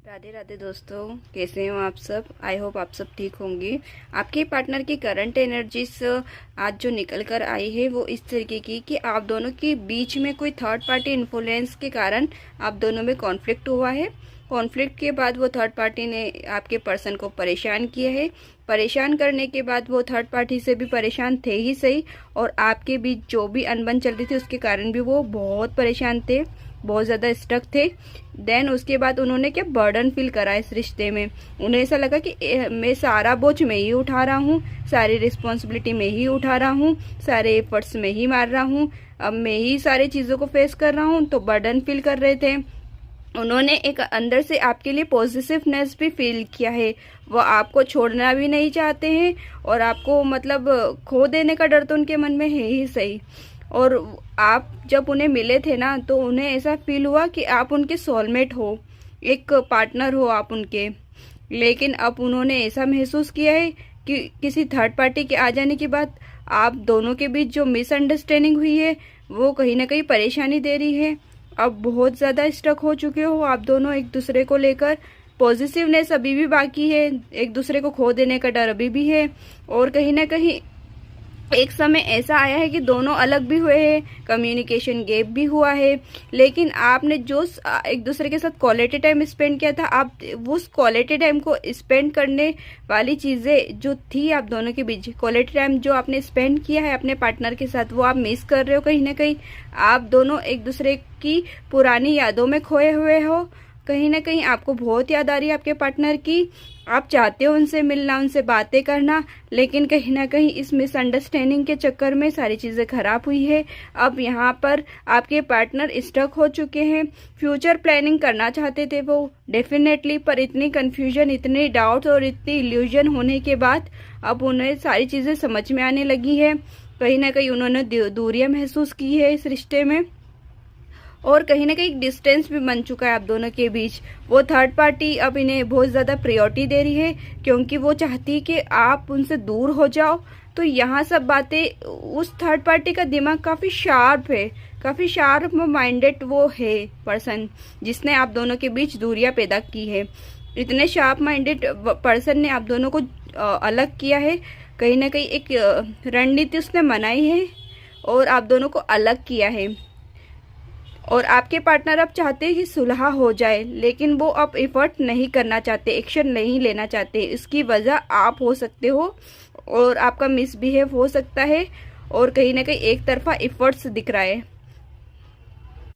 राधे राधे दोस्तों, कैसे हो आप सब। आई होप आप सब ठीक होंगे। आपके पार्टनर की करंट एनर्जीज आज जो निकल कर आई है वो इस तरीके की कि आप दोनों के बीच में कोई थर्ड पार्टी इन्फ्लुएंस के कारण आप दोनों में कॉन्फ्लिक्ट हुआ है। कॉन्फ्लिक्ट के बाद वो थर्ड पार्टी ने आपके पर्सन को परेशान किया है। परेशान करने के बाद वो थर्ड पार्टी से भी परेशान थे ही सही, और आपके बीच जो भी अनबन चल रही थी उसके कारण भी वो बहुत परेशान थे, बहुत ज़्यादा स्टक थे। देन उसके बाद उन्होंने क्या बर्डन फील करा इस रिश्ते में। उन्हें ऐसा लगा कि मैं सारा बोझ मैं ही उठा रहा हूँ, सारी रिस्पॉन्सिबिलिटी मैं ही उठा रहा हूँ, सारे एफर्ट्स मैं ही मार रहा हूँ, अब मैं ही सारी चीज़ों को फेस कर रहा हूँ, तो बर्डन फील कर रहे थे। उन्होंने एक अंदर से आपके लिए पॉजिटिवनेस भी फील किया है। वो आपको छोड़ना भी नहीं चाहते हैं, और आपको मतलब खो देने का डर तो उनके मन में है ही सही। और आप जब उन्हें मिले थे ना, तो उन्हें ऐसा फील हुआ कि आप उनके सोलमेट हो, एक पार्टनर हो आप उनके। लेकिन अब उन्होंने ऐसा महसूस किया है कि किसी थर्ड पार्टी के आ जाने के बाद आप दोनों के बीच जो मिसअंडरस्टैंडिंग हुई है वो कहीं ना कहीं परेशानी दे रही है। अब बहुत ज़्यादा स्टक हो चुके हो आप दोनों एक दूसरे को लेकर। पॉजिटिवनेस अभी भी बाकी है, एक दूसरे को खो देने का डर अभी भी है, और कहीं ना कहीं एक समय ऐसा आया है कि दोनों अलग भी हुए हैं, कम्युनिकेशन गैप भी हुआ है। लेकिन आपने जो एक दूसरे के साथ क्वालिटी टाइम स्पेंड किया था, आप उस क्वालिटी टाइम को स्पेंड करने वाली चीज़ें जो थी आप दोनों के बीच, क्वालिटी टाइम जो आपने स्पेंड किया है अपने पार्टनर के साथ, वो आप मिस कर रहे हो कहीं ना कहीं। आप दोनों एक दूसरे की पुरानी यादों में खोए हुए हो। कहीं ना कहीं आपको बहुत याद आ रही है आपके पार्टनर की। आप चाहते हो उनसे मिलना, उनसे बातें करना, लेकिन कहीं ना कहीं इस मिसअंडरस्टैंडिंग के चक्कर में सारी चीज़ें खराब हुई है। अब यहाँ पर आपके पार्टनर स्टक हो चुके हैं। फ्यूचर प्लानिंग करना चाहते थे वो डेफिनेटली, पर इतनी कन्फ्यूजन, इतने डाउट्स और इतनी इल्यूजन होने के बाद अब उन्हें सारी चीज़ें समझ में आने लगी है। कहीं ना कहीं उन्होंने दूरियां महसूस की है इस रिश्ते में, और कहीं ना कहीं डिस्टेंस भी बन चुका है आप दोनों के बीच। वो थर्ड पार्टी अब इन्हें बहुत ज़्यादा प्रायोरिटी दे रही है, क्योंकि वो चाहती है कि आप उनसे दूर हो जाओ। तो यहाँ सब बातें, उस थर्ड पार्टी का दिमाग काफ़ी शार्प है, काफ़ी शार्प माइंडेड वो है पर्सन जिसने आप दोनों के बीच दूरियां पैदा की है। इतने शार्प माइंडेड पर्सन ने आप दोनों को अलग किया है। कहीं ना कहीं एक रणनीति उसने बनाई है और आप दोनों को अलग किया है। और आपके पार्टनर अब चाहते हैं कि सुलह हो जाए, लेकिन वो अब एफर्ट नहीं करना चाहते, एक्शन नहीं लेना चाहते। इसकी वजह आप हो सकते हो, और आपका मिसबिहेव हो सकता है, और कहीं ना कहीं एक तरफा एफर्ट्स दिख रहा है।